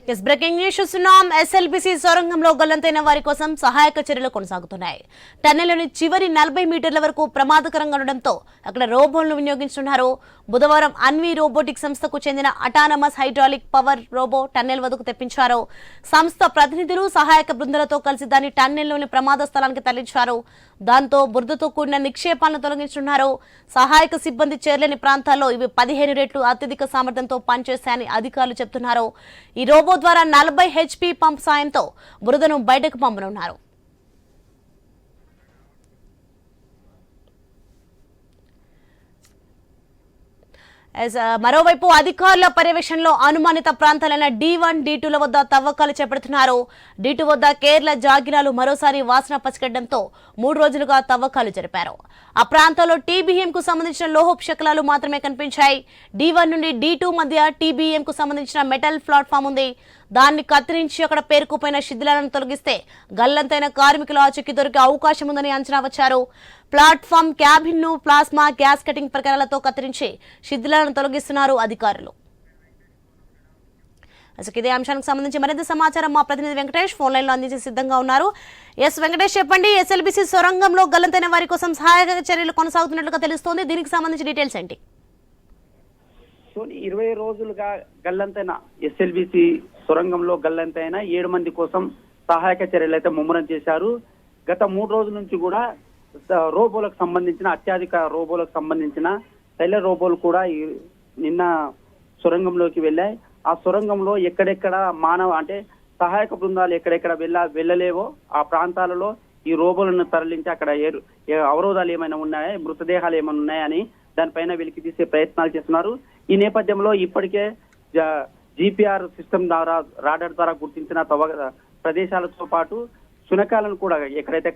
Breaking news చూస్తున్నాం. SLBC సొరంగంలో గల్లంతైన వారి కోసం సహాయక చర్యలు కొనసాగుతున్నాయి. టన్నెల్లోని చివరి 40 మీటర్ల వరకు ప్రమాదకరంగా ఉండడంతో అక్కడ రోబోలను వినియోగిస్తున్నారు. బుధవారం అన్వీ రోబోటిక్ సంస్థకు చెందిన autonomous hydraulic power robo tunnel వద్దకు తెప్పించారు. సంస్థ ప్రతినిధులు సహాయక బృందాలతో కలిసి దాన్ని టన్నెల్లోని ప్రమాద స్థలానికి తరలించారు. దాంతో బురదతో కూడిన నిక్షేపాలను తొలగిస్తున్నారు. సహాయక సిబ్బంది చేరలేని ప్రాంతాల్లో ఇవి 15 రెట్లు అత్యధిక సామర్థ్యంతో పనిచేస్తాయని అధికారులు చెబుతున్నారు. ఈ రోబో ద్వారా 40 HP పంప్ సాయంతో బురదను బయటకు పంపనున్నారు. మరోవైపు అధికారుల పర్యవేక్షణలో అనుమానిత ప్రాంతాలైన D1, D2ల వద్ద తవ్వకాలు చేపడుతున్నారు. D2 వద్ద కేరళ జాగిరాలు మరోసారి వాసన పసిగట్టడంతో 3 రోజులుగా తవ్వకాలు జరిపారు. ఆ ప్రాంతంలో TBM కు సంబంధించిన లోహపు శకలాలు మాత్రమే కనిపించాయి. D1 నుండి D2 మధ్య TBM కు సంబంధించిన మెటల్ ప్లాట్ఫామ్ ఉంది. దాన్ని కత్తిరించి అక్కడ పేరుకుపోయిన శిథిలాలను తొలగిస్తే గల్లంతైన కార్మికుల ఆచూకీ దొరికే అవకాశం ఉందని అంచనా వచ్చారు. ప్లాట్ఫామ్ క్యాబిన్ ను ప్లాస్మా గ్యాస్ కటింగ్ పరికరాలతో కత్తిరించి శిథిలాలను తొలగిస్తున్నారు అధికారులు. ఇదే అంశానికి సంబంధించి మరింత సమాచారం మా ప్రతినిధి వెంకటేష్ ఫోన్ లైన్ లో అందించే సిద్ధంగా ఉన్నారు. వెంకటేష్, చెప్పండి. ఎస్ఎల్బీసీ సొరంగంలో గల్లంతైన వారి కోసం సహాయక చర్యలు కొనసాగుతున్నట్లుగా తెలుస్తోంది. దీనికి సంబంధించి డీటెయిల్స్ ఏంటి? 20 రోజులుగా గల్లంతైన ఎస్ఎల్బీసీ సొరంగంలో గల్లంతైన 7 మంది కోసం సహాయక చర్యలు అయితే ముమ్మరం చేశారు. గత 3 రోజుల నుంచి కూడా రోబోలకు సంబంధించిన అత్యధిక రోబోలకు సంబంధించిన టైలర్ రోబోలు కూడా నిన్న సొరంగంలోకి వెళ్ళాయి. ఆ సొరంగంలో ఎక్కడెక్కడ సహాయక బృందాలు ఎక్కడెక్కడ వెళ్ళలేవో ఆ ప్రాంతాలలో ఈ రోబోలను తరలించి అక్కడ అవరోధాలు ఏమైనా ఉన్నాయా, మృతదేహాలు ఏమైనా ఉన్నాయని దానిపైన వెలికి తీసే ప్రయత్నాలు చేస్తున్నారు. ఈ నేపథ్యంలో ఇప్పటికే GPR సిస్టమ్ ద్వారా రాడార్ ద్వారా గుర్తించిన ప్రదేశాలతో పాటు శునకాలను కూడా ఎక్కడైతే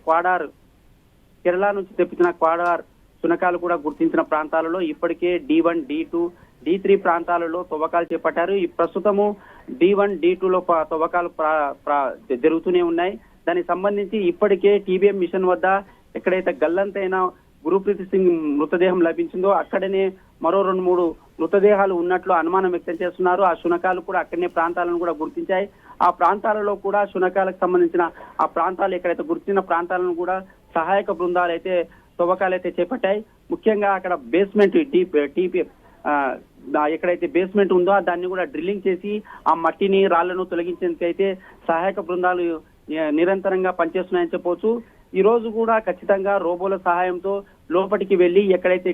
కేరళ నుంచి తెప్పించిన క్వాడార్ శునకాలు కూడా గుర్తించిన ప్రాంతాలలో ఇప్పటికే D1, D2, D3 ప్రాంతాలలో తవ్వకాలు చేపట్టారు. ఈ ప్రస్తుతము D1, D2లో తవ్వకాలు జరుగుతూనే ఉన్నాయి. దానికి సంబంధించి ఇప్పటికే TBM మిషన్ వద్ద ఎక్కడైతే గల్లంతైన గురుప్రీతి సింగ్ మృతదేహం లభించిందో అక్కడనే మరో 2-3 మృతదేహాలు ఉన్నట్లు అనుమానం వ్యక్తం చేస్తున్నారు. ఆ శునకాలు కూడా అక్కడనే ప్రాంతాలను కూడా గుర్తించాయి. ఆ ప్రాంతాలలో కూడా శునకాలకు సంబంధించిన ఆ ప్రాంతాలు ఎక్కడైతే గుర్తించిన ప్రాంతాలను కూడా సహాయక బృందాలు అయితే తవ్వకాలు అయితే చేపట్టాయి. ముఖ్యంగా అక్కడ బేస్మెంట్ ఎక్కడైతే బేస్మెంట్ ఉందో దాన్ని కూడా డ్రిల్లింగ్ చేసి ఆ మట్టిని రాళ్లను తొలగించేందుకైతే సహాయక బృందాలు నిరంతరంగా పనిచేస్తున్నాయని చెప్పవచ్చు. ఈ రోజు కూడా ఖచ్చితంగా రోబోల సహాయంతో లోపలికి వెళ్లి ఎక్కడైతే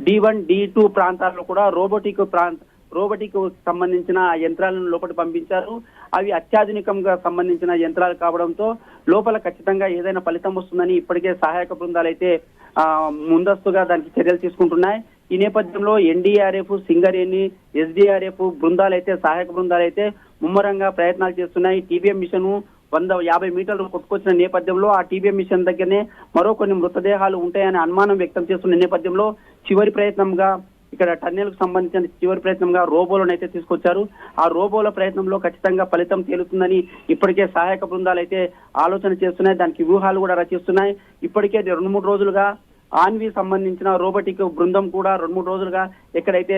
D1, D2 ప్రాంతాల్లో కూడా రోబోటిక్ సంబంధించిన యంత్రాలను లోపలి పంపించారు. అవి అత్యాధునికంగా సంబంధించిన యంత్రాలు కావడంతో లోపల ఖచ్చితంగా ఏదైనా ఫలితం వస్తుందని ఇప్పటికే సహాయక బృందాలు అయితే ముందస్తుగా దానికి చర్యలు తీసుకుంటున్నాయి. ఈ నేపథ్యంలో NDRF, సింగరేణి, SDRF బృందాలు అయితే సహాయక బృందాలు అయితే ముమ్మరంగా ప్రయత్నాలు చేస్తున్నాయి. TBM మిషన్ 150 మీటర్లు కొట్టుకొచ్చిన నేపథ్యంలో ఆ TBM మిషన్ దగ్గరనే మరో కొన్ని మృతదేహాలు ఉంటాయని అనుమానం వ్యక్తం చేస్తున్న నేపథ్యంలో చివరి ప్రయత్నంగా ఇక్కడ టన్నెల్ కు సంబంధించిన చివరి ప్రయత్నంగా రోబోలను అయితే తీసుకొచ్చారు. ఆ రోబోల ప్రయత్నంలో ఖచ్చితంగా ఫలితం తేలుతుందని ఇప్పటికే సహాయక బృందాలు అయితే ఆలోచన చేస్తున్నాయి. దానికి వ్యూహాలు కూడా రచిస్తున్నాయి. ఇప్పటికే 2-3 రోజులుగా ఆన్వీ సంబంధించిన రోబోటిక్ బృందం కూడా 2-3 రోజులుగా ఎక్కడైతే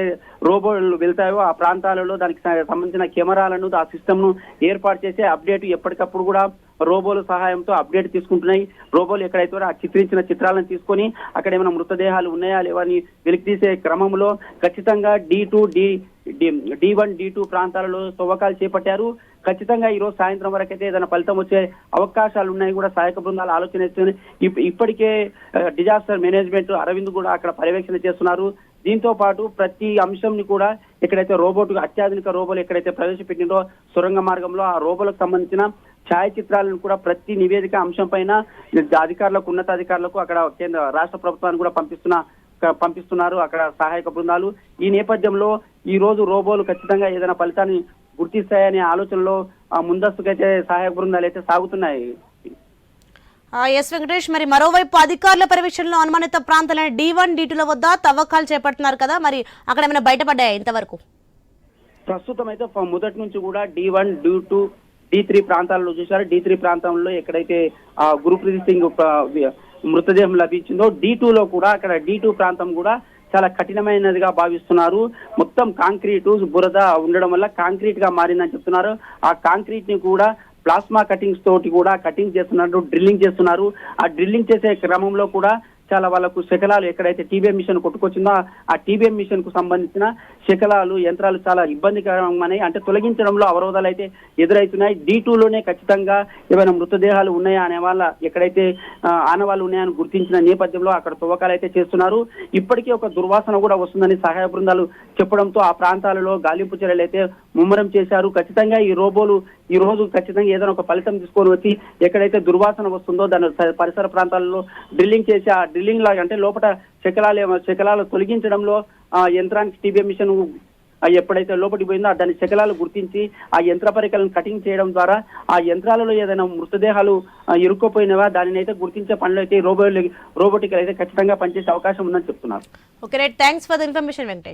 రోబోలు వెళ్తాయో ఆ ప్రాంతాలలో దానికి సంబంధించిన కెమెరాలను ఆ సిస్టమ్ ను ఏర్పాటు చేసి అప్డేట్ ఎప్పటికప్పుడు కూడా రోబోల సహాయంతో అప్డేట్ తీసుకుంటున్నాయి. రోబోలు ఎక్కడైతే ఆ చిత్రించిన చిత్రాలను తీసుకొని అక్కడ ఏమైనా మృతదేహాలు ఉన్నాయా లేవని వెలికి తీసే క్రమంలో ఖచ్చితంగా D1, D2 ప్రాంతాలలో తవ్వకాలు చేపట్టారు. ఖచ్చితంగా ఈ రోజు సాయంత్రం వరకు అయితే ఏదైనా ఫలితం వచ్చే అవకాశాలు ఉన్నాయి కూడా సహాయక బృందాలు ఆలోచన చేస్తున్నాయి. ఇప్పటికే డిజాస్టర్ మేనేజ్మెంట్ అరవింద్ కూడా అక్కడ పర్యవేక్షణ చేస్తున్నారు. దీంతో పాటు ప్రతి అంశంని కూడా ఎక్కడైతే అత్యాధునిక రోబోలు ఎక్కడైతే ప్రవేశపెట్టినో సొరంగ మార్గంలో ఆ రోబోలకు సంబంధించిన ఛాయాచిత్రాలను కూడా ప్రతి నివేదిక అంశం పైన అధికారులకు, ఉన్నతాధికారులకు అక్కడ కేంద్ర రాష్ట్ర ప్రభుత్వాన్ని కూడా పంపిస్తున్నారు అక్కడ సహాయక బృందాలు. ఈ నేపథ్యంలో ఈ రోజు రోబోలు ఖచ్చితంగా ఏదైనా ఫలితాన్ని గుర్తిస్తాయనే ఆలోచనలో ముందస్తుకైతే సహాయక బృందాలు అయితే సాగుతున్నాయి. వెంకటేష్, మరి మరోవైపు అధికారుల పర్యవేక్షణలో అనుమానిత ప్రాంతాలైన D1, D2ల వద్ద తవ్వకాలు చేపడుతున్నారు కదా, మరి అక్కడ ఏమైనా బయటపడ్డాయా ఇంతవరకు? ప్రస్తుతం అయితే మొదటి నుంచి కూడా D1, D2, D3 ప్రాంతాల్లో చూశారు. D3 ప్రాంతంలో ఎక్కడైతే గురుప్రీతి సింగ్ మృతదేహం లభించిందో D2లో కూడా అక్కడ D2 ప్రాంతం కూడా చాలా కఠినమైనదిగా భావిస్తున్నారు. మొత్తం కాంక్రీటు బురద ఉండడం వల్ల కాంక్రీట్ గా మారిందని చెప్తున్నారు. ఆ కాంక్రీట్ ని కూడా ప్లాస్మా కటింగ్స్ తోటి కూడా కటింగ్ చేస్తున్నారు, డ్రిల్లింగ్ చేస్తున్నారు. ఆ డ్రిల్లింగ్ చేసే క్రమంలో కూడా చాలా వాళ్ళకు శకలాలు ఎక్కడైతే టీబీఎం మిషన్ కొట్టుకొచ్చిందో ఆ టీబీఎం మిషన్ కు సంబంధించిన శకలాలు యంత్రాలు చాలా ఇబ్బందికరమని, అంటే తొలగించడంలో అవరోధాలు అయితే ఎదురవుతున్నాయి. D2లోనే ఖచ్చితంగా ఏమైనా మృతదేహాలు ఉన్నాయా అనే వాళ్ళ ఎక్కడైతే ఆనవాళ్ళు ఉన్నాయని గుర్తించిన నేపథ్యంలో అక్కడ తవ్వకాలు అయితే చేస్తున్నారు. ఇప్పటికీ ఒక దుర్వాసన కూడా వస్తుందని సహాయ బృందాలు చెప్పడంతో ఆ ప్రాంతాలలో గాలింపు చర్యలు అయితే ముమ్మరం చేశారు. ఖచ్చితంగా ఈ రోబోలు ఈ రోజు ఖచ్చితంగా ఏదైనా ఒక ఫలితం తీసుకొని వచ్చి ఎక్కడైతే దుర్వాసన వస్తుందో దాని పరిసర ప్రాంతాలలో డ్రిల్లింగ్ చేసి ఆ డ్రిల్లింగ్ లాగా అంటే లోపల శకలాలు తొలగించడంలో ఆ యంత్రానికి టీబీఎం మిషన్ ఎప్పుడైతే లోపలికి పోయిందో దాని శకలాలు గుర్తించి ఆ యంత్ర పరికరాలను కటింగ్ చేయడం ద్వారా ఆ యంత్రాలలో ఏదైనా మృతదేహాలు ఇరుక్కుపోయినవా దానిని అయితే గుర్తించే పనులు అయితే రోబోటిక్ అయితే ఖచ్చితంగా పనిచేసే అవకాశం ఉందని చెప్తున్నారు. Okay right, thanks for the information Venkatesh.